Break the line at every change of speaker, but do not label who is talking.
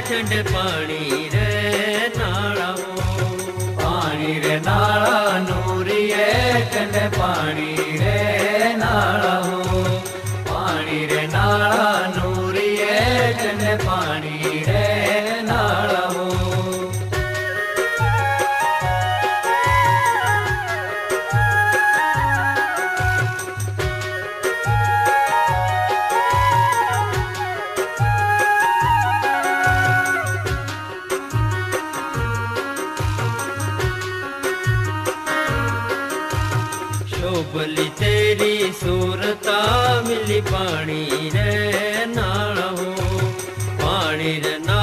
ठंडे पानी रे नाला पानी रे नाला नूरिए ठंडे पानी रे नाला पानी रे नाला नूरिए ठंडे पानी रे नाला शोभली तेरी सूरता मिली पानी रे